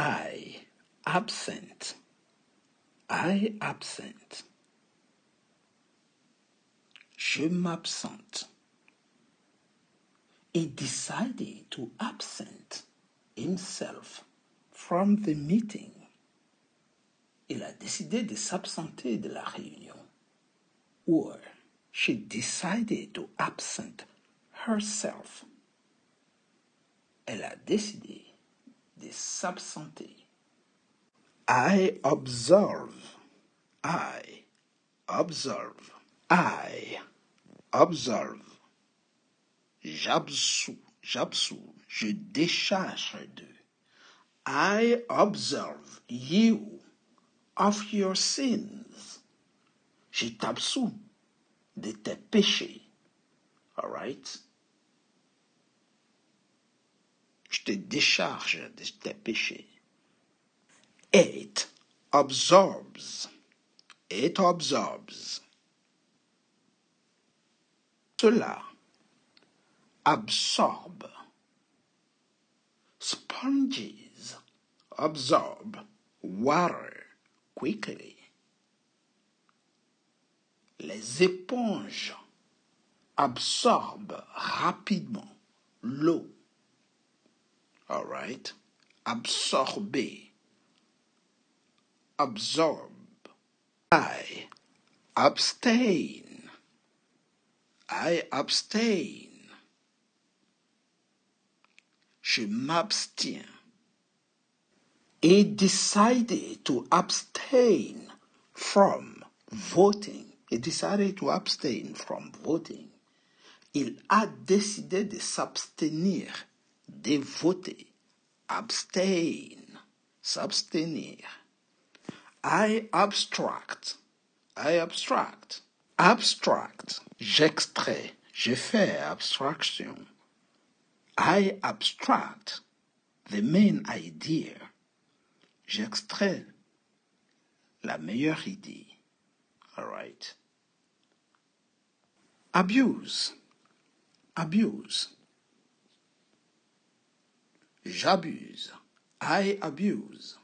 I absent. I absent. Je m'absente. He decided to absent himself from the meeting. Il a décidé de s'absenter de la réunion. Or, she decided to absent herself. Elle a décidé de s'absenter. I observe. I observe. I observe. J'absous. Je décharge de. I observe you of your sins. Je t'absous de tes péchés. All right? Je te décharge de tes péchés. It absorbs. It absorbs. Cela absorbe. Sponges absorb water quickly. Les éponges absorbent rapidement l'eau. All right? Absorber. Absorb. I abstain. I abstain. Je m'abstiens. He decided to abstain from voting. He decided to abstain from voting. Il a décidé de s'abstenir, de voter. Abstain. S'abstenir. I abstract. I abstract. Abstract. J'extrais. Je fais abstraction. I abstract the main idea. J'extrais la meilleure idée. All right. Abuse. Abuse. J'abuse. I abuse.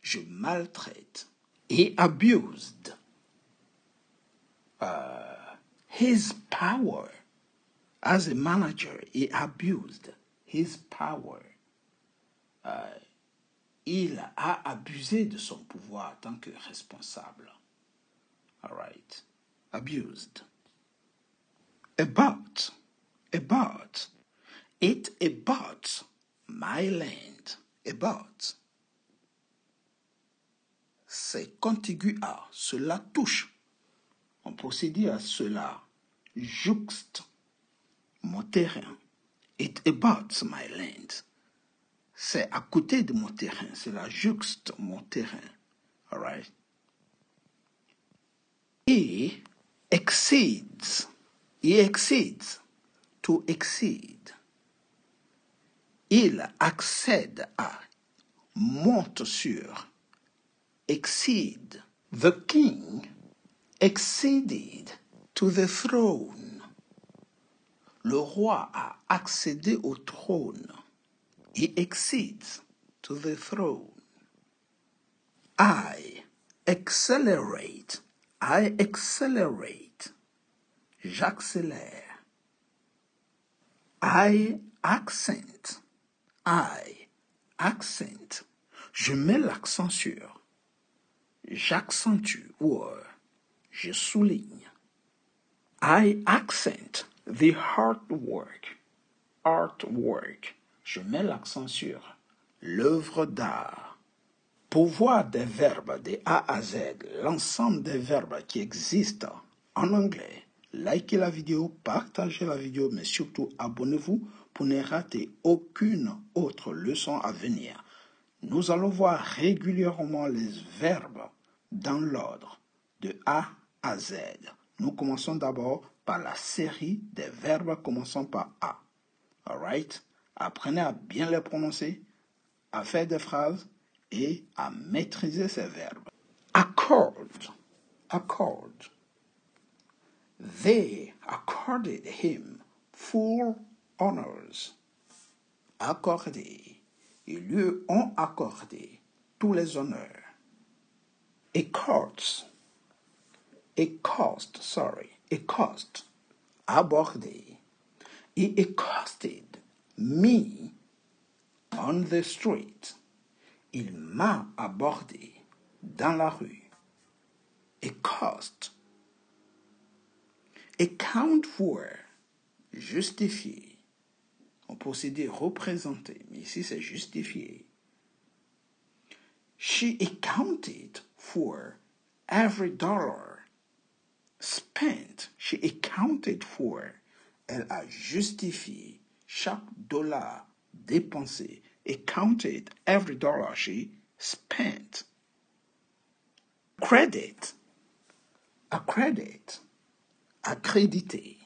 Je maltraite. He abused his power as a manager. He abused his power. Il a abusé de son pouvoir en tant que responsable. All right. Abused. About. About. It about my land. About. C'est contigu à. Cela touche. On procédé à cela. Jouxte. Mon terrain. It abuts my land. C'est à côté de mon terrain. C'est la jouxte mon terrain. All right. He exceeds. He exceeds. To exceed. Il accède à. Monte sur. Exceed. The king acceded to the throne. Le roi a accédé au trône. He exceeds to the throne. I accelerate. I accelerate. J'accélère. I accent. I accent. Je mets l'accent sur. J'accentue ou je souligne. I accent the artwork. Artwork. Je mets l'accent sur l'œuvre d'art. Pour voir des verbes de A à Z, l'ensemble des verbes qui existent en anglais, likez la vidéo, partagez la vidéo, mais surtout abonnez-vous pour ne rater aucune autre leçon à venir. Nous allons voir régulièrement les verbes dans l'ordre de A à Z. Nous commençons d'abord par la série des verbes commençant par A. Alright? Apprenez à bien les prononcer, à faire des phrases et à maîtriser ces verbes. Accord. Accord. They accorded him full honors. Accorder. et lui ont accordé tous les honneurs. A cost, abordé. He accosted me on the street. Il m'a abordé dans la rue. Accost. Account for, justifier. On peut aussi dire représenter, mais ici c'est justifier. She accounted for every dollar spent. She accounted for. Elle a justifié chaque dollar dépensé. Accounted every dollar she spent. Credit. Accredit. Accrédité.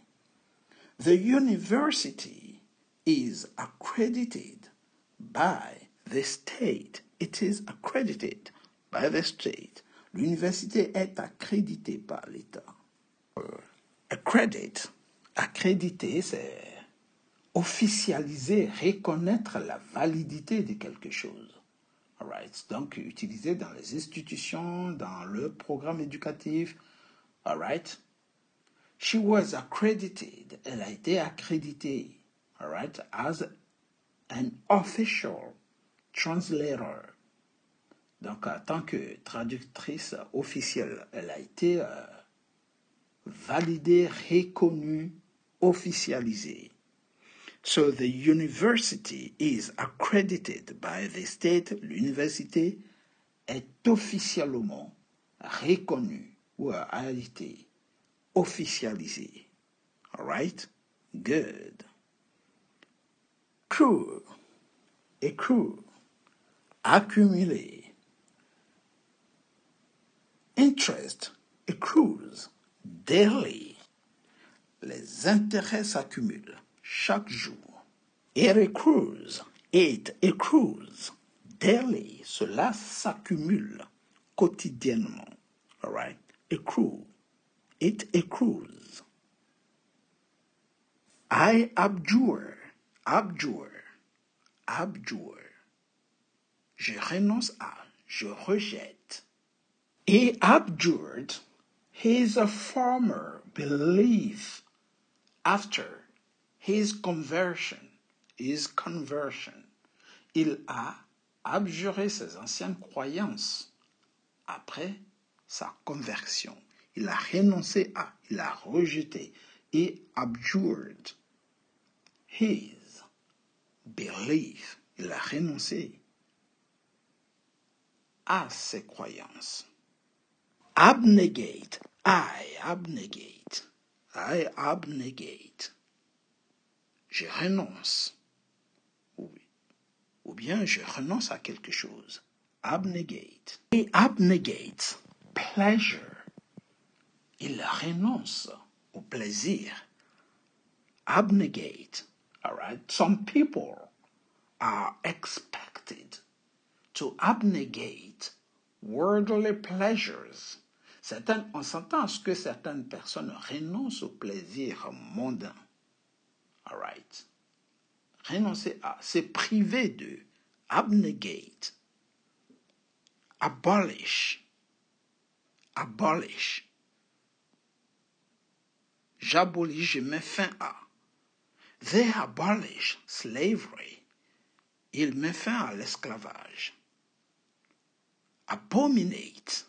The university is accredited by the state. It is accredited by the state. L'université est accréditée par l'État. Accredit, accréditer, c'est officialiser, reconnaître la validité de quelque chose. All right. Donc, utilisé dans les institutions, dans le programme éducatif. All right. She was accredited. Elle a été accréditée. All right. As an official translator. Donc, en tant que traductrice officielle, elle a été validée, reconnue, officialisée. So the university is accredited by the state. L'université est officiellement reconnue ou a été officialisée. All right? Good. Accrue. Accrue. Accumuler. Interest accrues daily. Les intérêts s'accumulent chaque jour. It accrues daily. Cela s'accumule quotidiennement. All right? Accrue. It accrues. I abjure. Je renonce à. Je rejette. He abjured his former belief after his conversion. Il a abjuré ses anciennes croyances après sa conversion. Il a renoncé à, il a rejeté. He abjured his belief. Il a renoncé à ses croyances. Abnegate. I abnegate. Je renonce. Ou bien je renonce à quelque chose. Abnegate. He abnegates pleasure. Il renonce au plaisir. Abnegate. All right. Some people are expected to abnegate worldly pleasures. On s'entend à ce que certaines personnes renoncent au plaisir mondain. All right. Renoncer à, c'est priver de. Abnegate. Abolish. J'abolis, je mets fin à. They abolish slavery. Il met fin à l'esclavage. Abominate.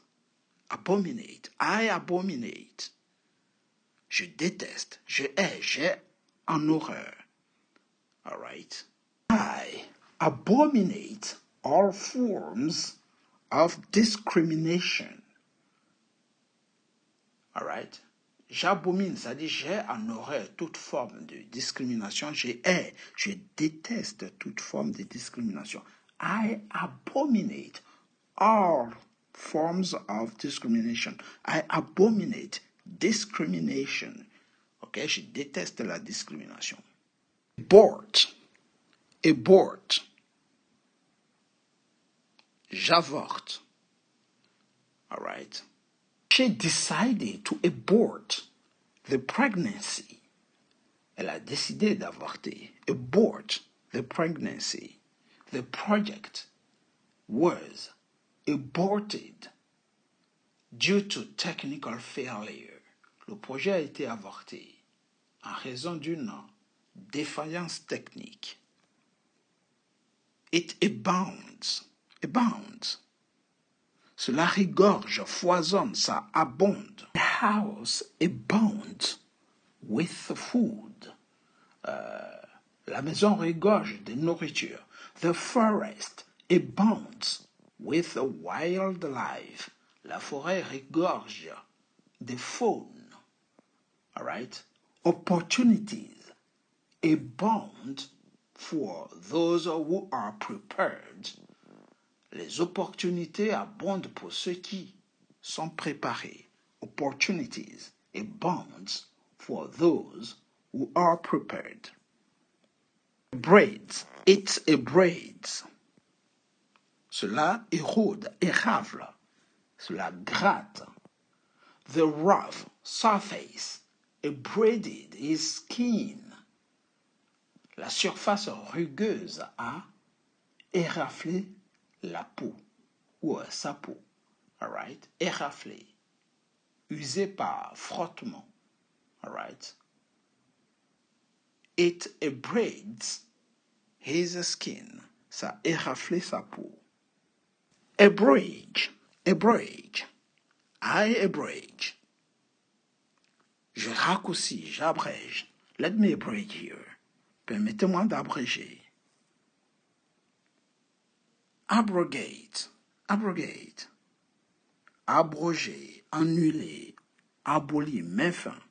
I abominate. Je déteste. Je hais. J'ai en horreur. All right. I abominate all forms of discrimination. All right. J'abomine, c'est-à-dire j'ai en horreur toute forme de discrimination. Je hais, je déteste toute forme de discrimination. I abominate all forms of discrimination. I abominate discrimination. Ok, je déteste la discrimination. Abort. J'avorte. All right. She decided to abort the pregnancy. Elle a décidé d'avorter. Abort the pregnancy. the project was aborted due to technical failure. Le projet a été avorté en raison d'une défaillance technique. It abounds. Abounds. Cela regorge, foisonne, ça abonde. The house abounds with food. La maison regorge de nourriture. The forest abounds with wildlife. La forêt regorge de faune. All right? Opportunities abound for those who are prepared. Les opportunités abondent pour ceux qui sont préparés. Opportunities abound for those who are prepared. Braids, it abrades. Cela érode, érafle. Cela gratte. The rough surface abraded his skin. La surface rugueuse a éraflé la peau ou sa peau. All right? Éraflé. Usé par frottement. All right? It abrades his skin. Ça éraflé sa peau. Abrage. Abrage. I abrage. Je raccourcis, j'abrège. Let me abrage here. Permettez-moi d'abréger. Abrogate. Abrogate. Abroger, annuler, abolir, mettre fin.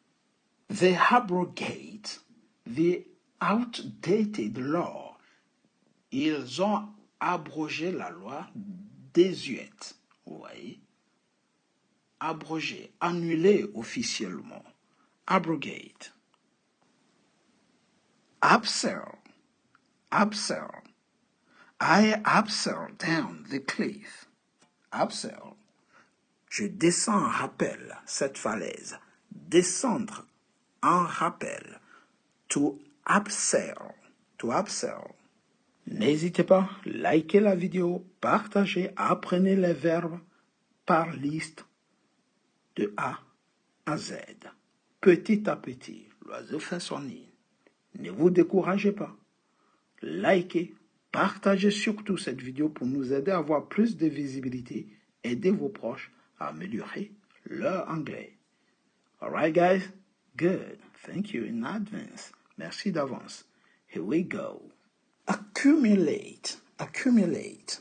They abrogate the outdated law. Ils ont abrogé la loi désuète. Vous voyez? Abroger, annuler officiellement. Abrogate. Abseil. Abseil. I abseil down the cliff. Abseil. Je descends en rappel cette falaise. Descendre en rappel. To abseil. To abseil. N'hésitez pas, likez la vidéo, partagez, apprenez les verbes par liste de A à Z. Petit à petit, l'oiseau fait son nid. Ne vous découragez pas. Likez, partagez surtout cette vidéo pour nous aider à avoir plus de visibilité. Aidez vos proches à améliorer leur anglais. Alright guys? Good. Thank you in advance. Merci d'avance. Here we go. Accumulate. Accumulate.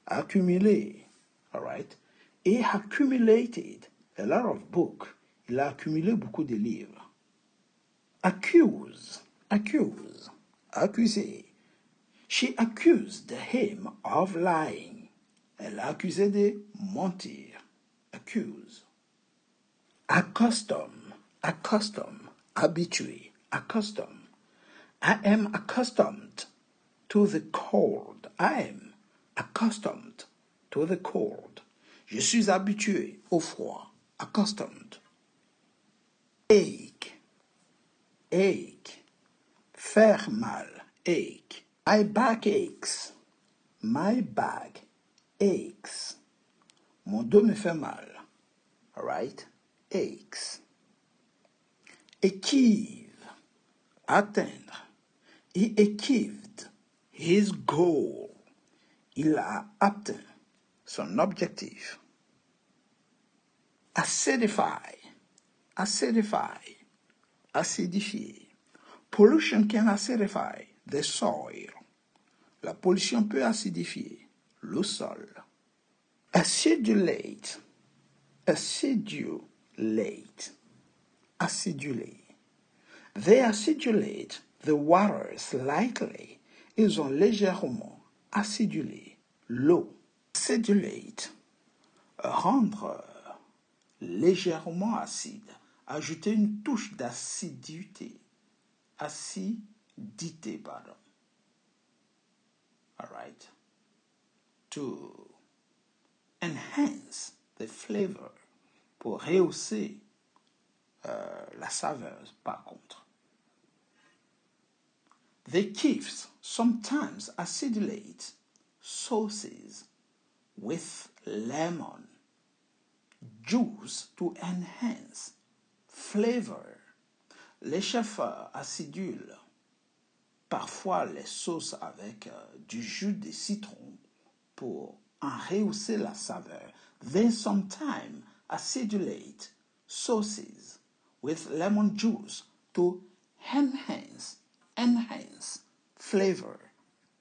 Accumuler. Alright? He accumulated a lot of books. Il a accumulé beaucoup de livres. Accuse. Accuse. Accuser. She accused him of lying. Elle a accusé de mentir. Accuse. Accustom. Accustom. Habitué. Accustom. I am accustomed to the cold. I am accustomed to the cold. Je suis habitué au froid. Accustomed. Ache. Ache. Faire mal. Ache. My back aches. My back aches. Mon dos me fait mal. All right? Aches. Achieve. Atteindre. He achieved his goal. Il a atteint son objectif. Acidify. Acidify. Acidifier. Pollution can acidify the soil. La pollution peut acidifier le sol. Acidulate. Acidulate. Aciduler. They acidulate the water slightly. Ils ont légèrement acidulé l'eau. Acidulate. Rendre légèrement acide. Ajouter une touche d'acidité. Acidité, pardon. All right. To enhance the flavor. Pour rehausser la saveur, par contre. The chiefs sometimes acidulate sauces with lemon juice to enhance flavor. Les chefs acidulent parfois les sauces avec du jus de citron pour en rehausser la saveur. They sometimes acidulate sauces with lemon juice to enhance flavor,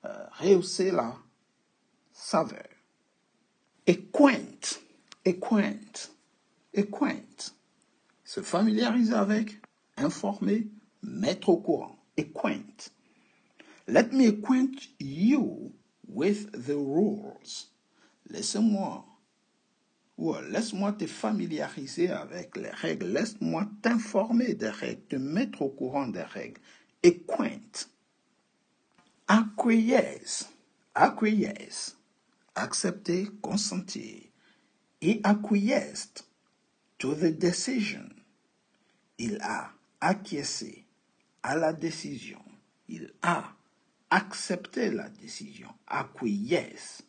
rehausser la saveur. Acquaint, se familiariser avec, informer, mettre au courant. Acquaint. Let me acquaint you with the rules. Laisse-moi te familiariser avec les règles. Laisse-moi t'informer des règles, te mettre au courant des règles. Acquaint. Acquiesce. Accepter, consentir. He acquiesced to the decision. Il a acquiescé à la décision. Il a accepté la décision. Acquiesce,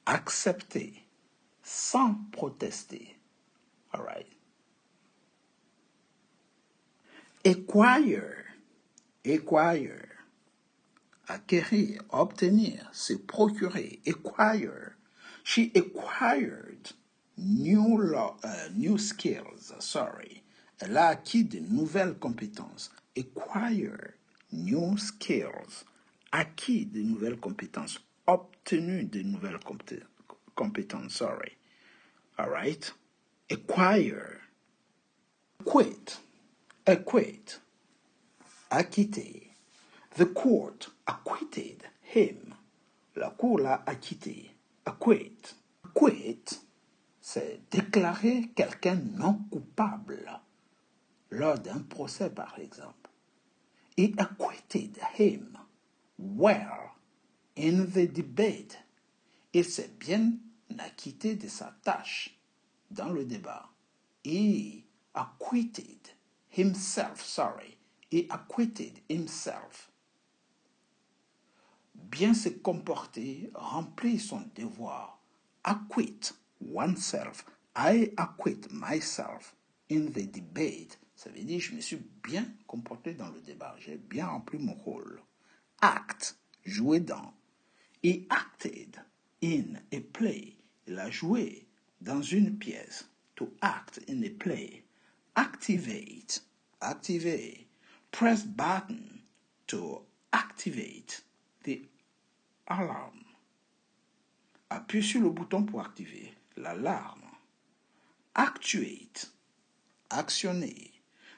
accepter, sans protester. All right. Acquire, acquérir, obtenir, se procurer. Acquire. She acquired new skills. Elle a acquis de nouvelles compétences. Acquire new skills. Acquis de nouvelles compétences. Obtenu de nouvelles compétences. All right. Acquire. Acquit. Acquitter. The court acquitted him. La cour l'a acquitté. Acquit, c'est déclarer quelqu'un non coupable lors d'un procès, par exemple. He acquitted him well in the debate. Il s'est bien acquitté de sa tâche dans le débat. He acquitted himself. He acquitted himself. Bien se comporter, remplir son devoir. Acquit oneself. I acquit myself in the debate. Ça veut dire je me suis bien comporté dans le débat. J'ai bien rempli mon rôle. Act, jouer dans. He acted in a play. Il a joué dans une pièce. To act in a play. Activate, activer. Press button to activate the alarm. Appuie sur le bouton pour activer l'alarme. Actuate, actionner.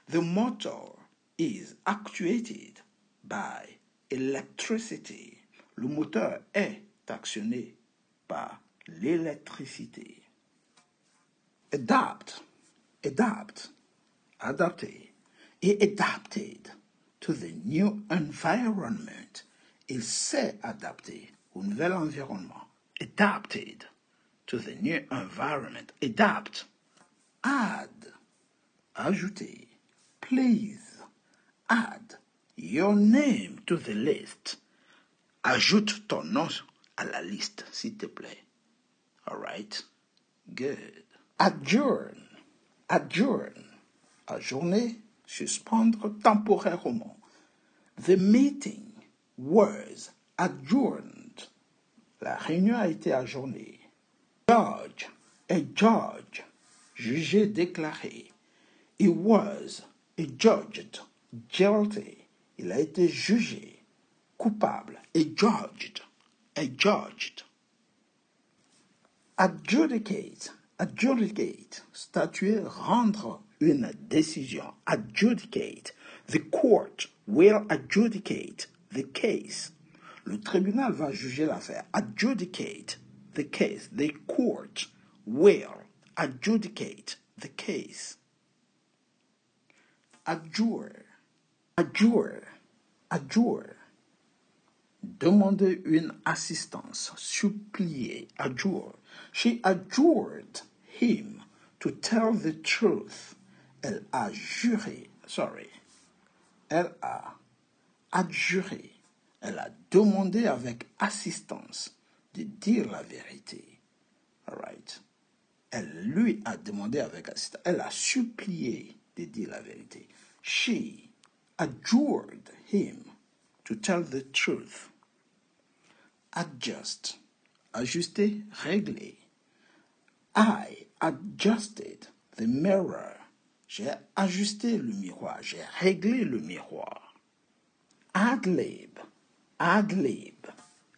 The motor is actuated by electricity. Le moteur est actionné par l'électricité. Adapt, adapter. He adapted to the new environment. Il s'est adapté au nouvel environnement. Adapted to the new environment. Adapt. Add. Ajouter. Please. Add your name to the list. Ajoute ton nom à la liste, s'il te plaît. All right. Good. Adjourn. Ajourner, suspendre temporairement. The meeting was adjourned. La réunion a été ajournée. Judge, judge, jugé, déclaré. He was adjudged, guilty. Il a été jugé, coupable, adjudged. Adjudicate, statuer, rendre une décision. Adjudicate. The court will adjudicate the case. Le tribunal va juger l'affaire. Adjudicate the case. The court will adjudicate the case. Adjure. Demander une assistance. Supplier. Adjure. She adjured him to tell the truth. Elle a adjuré, elle a demandé avec assistance de dire la vérité. All right? Elle lui a demandé avec assistance, elle a supplié de dire la vérité. She adjured him to tell the truth. Adjust, ajuster, régler. I adjusted the mirror. J'ai ajusté le miroir, j'ai réglé le miroir. Ad-lib, ad-lib,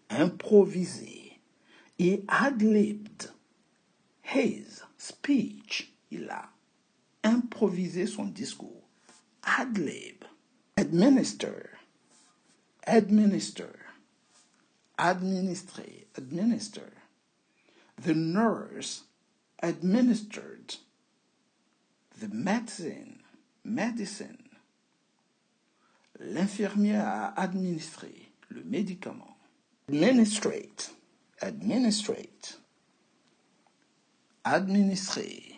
improviser. He ad-libbed his speech. Il a improvisé son discours. Ad-lib, administer, administer, administrer, administer. The nurse administered the medicine. L'infirmière a administré le médicament. Administrate, administrer.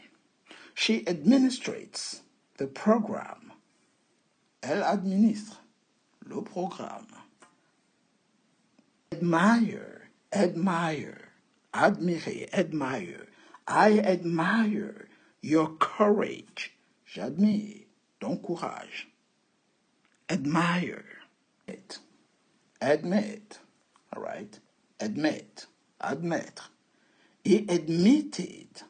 She administrates the program. Elle administre le programme. Admire, admirer, admire. I admire your courage. J'admire ton courage. Admire, admit, all right? Admit, admettre. He admitted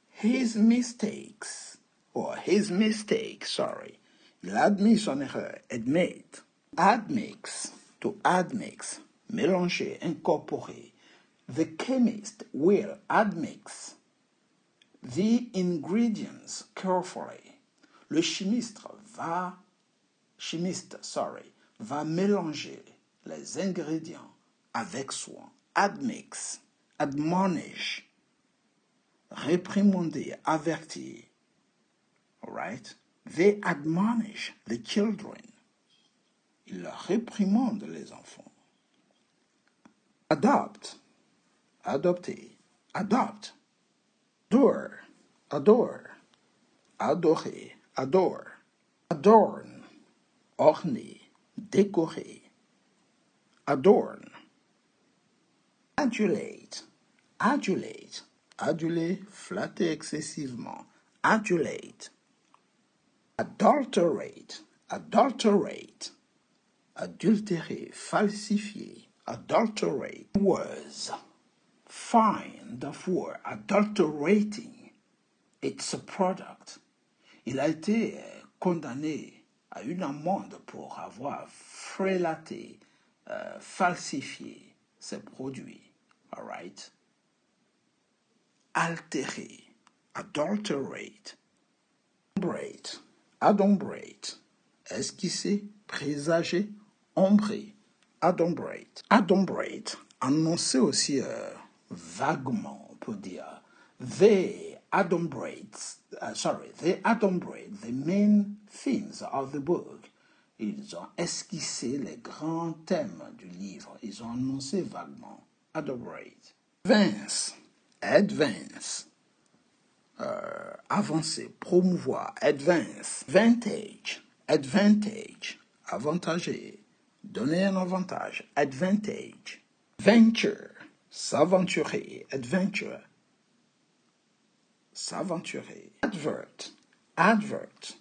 his mistakes, or his mistake, sorry. Il admet son erreur, admit. Admix, to admix, mélanger, incorporer. The chemist will admix the ingredients carefully. Le chimiste va mélanger les ingrédients avec soin. Admix, admonish, réprimander, avertir. All right? They admonish the children. Ils réprimandent les enfants. Adopt, adopter, adopt. Adore, adorer, adore. Adorn, orner, décorer. Adorn. Adulate, aduler, flatter excessivement. Adulate. Adulterate, adultérer, falsifier. Adulterate was fine of word. Adulterating, it's a product. Il a été condamné à une amende pour avoir frélaté, falsifié ses produits. All right? Altérer, adulterate, adumbrate, esquisser, présager, ombrer, adumbrate. Adumbrate, annoncer aussi vaguement, on peut dire. They adumbrate the main themes of the book. Ils ont esquissé les grands thèmes du livre. Ils ont annoncé vaguement. Adumbrate. Advance. Avancer, promouvoir. Advance. Advantage. Avantager. Donner un avantage. Advantage. Venture. S'aventurer. Adventure. S'aventurer. Advert.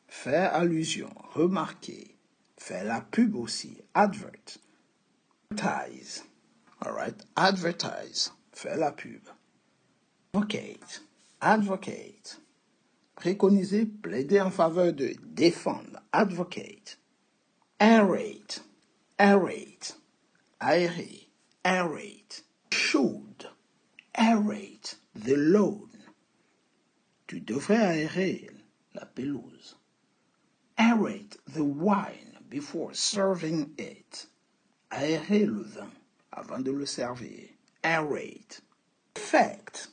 Faire allusion, remarquer. Faire la pub aussi. Advert. Advertise. All right. Advertise. Faire la pub. Advocate. Préconiser, plaider en faveur de, défendre. Advocate. Aerate. Aérer. Aerate. Should. Aerate. The lawn. Tu devrais aérer la pelouse. Aerate the wine before serving it. Aérer le vin avant de le servir. Aerate. Effect.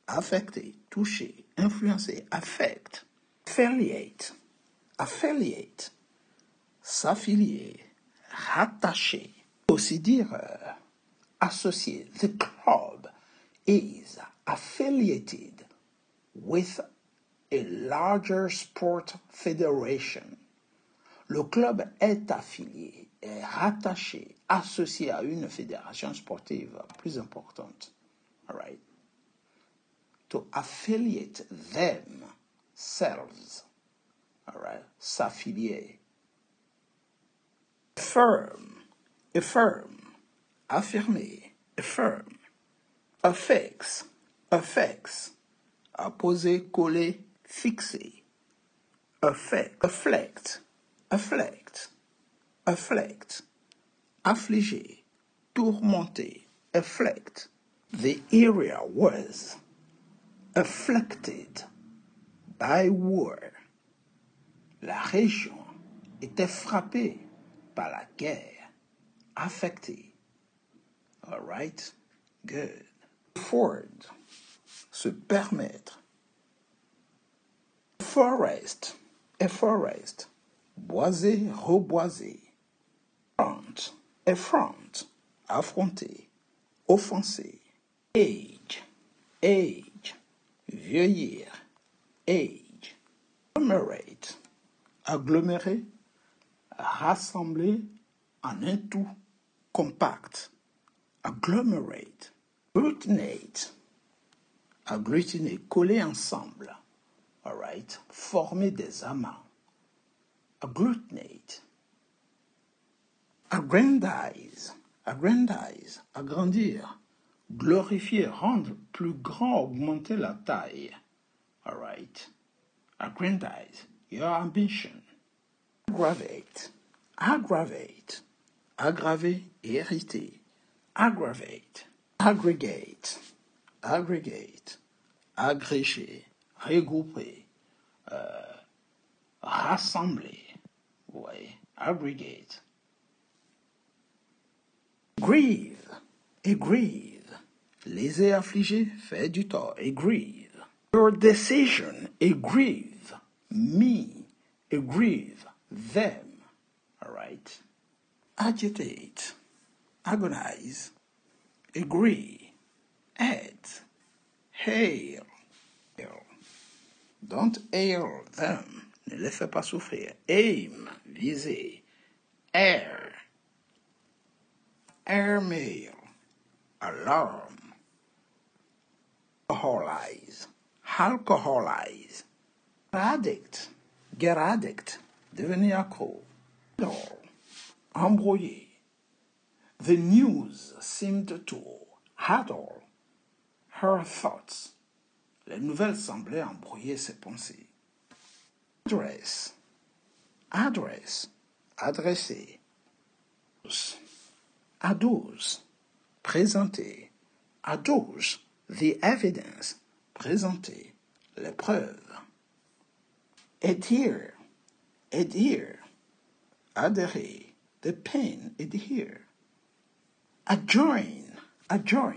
Affecter, toucher, influencer. Affect. Affiliate. S'affilier. Rattacher. Aussi dire associé. The club is affiliated with a larger sport federation. Le club est affilié, est rattaché, associé à une fédération sportive plus importante. All right. To affiliate themselves. All right. S'affilier. Affirm. Affirm. Affirmer. Affirm. Affix. Affix. Apposer, coller, fixer. Affect. Afflict. Afflict. Afflict. Affliger. Tourmenter. Afflict. The area was afflicted by war. La région était frappée par la guerre, affectée. All right, good. Afford, se permettre. Forest, a forest. Boiser, reboiser. Front, affront, affronter, offenser. Age, age. Vieillir, age. Agglomerate, agglomérer, rassembler en un tout compact. Agglomerate. Agglutinate, agglutiner, coller ensemble. All right, former des amas. Agglutinate. Aggrandize, aggrandize, agrandir. Glorifier, rendre plus grand, augmenter la taille. All right. Aggrandize your ambition. Aggravate, aggravate. Aggraver, hériter. Aggravate. Aggregate, aggregate. Agréger, regrouper. Rassembler. Ouais. Aggregate. Grieve, et grieve. Léser, affligé, fait du tort, et grieve. Your decision, et grieve. Me, et grieve. Them. All right. Agitate, agonize, agree, add, hail. Don't hail them. Ne les fais pas souffrir. Aim, viser. Air, airmail. Alarm. Alcoholize, alcoholize. Get addict, devenir accro. Embrouiller. The news seemed to addle her thoughts. Les nouvelles semblaient embrouiller ses pensées. Address, address, adresser. Adduce, présenter. Adduce, the evidence, présenter. Les preuves. Adhere, adhere. Adhérer. The pen, adhere. Adjoin, adjoin.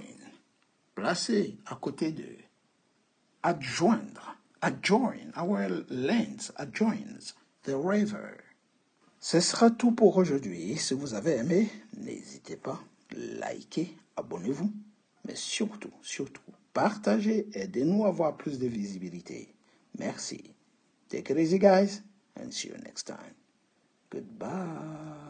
Placer à côté de. Adjoindre, adjoin. Our lands adjoins the river. Ce sera tout pour aujourd'hui. Si vous avez aimé, n'hésitez pas, likez, abonnez-vous, mais surtout, partagez, aidez-nous à avoir plus de visibilité. Merci. Take it easy, guys, and see you next time. Goodbye.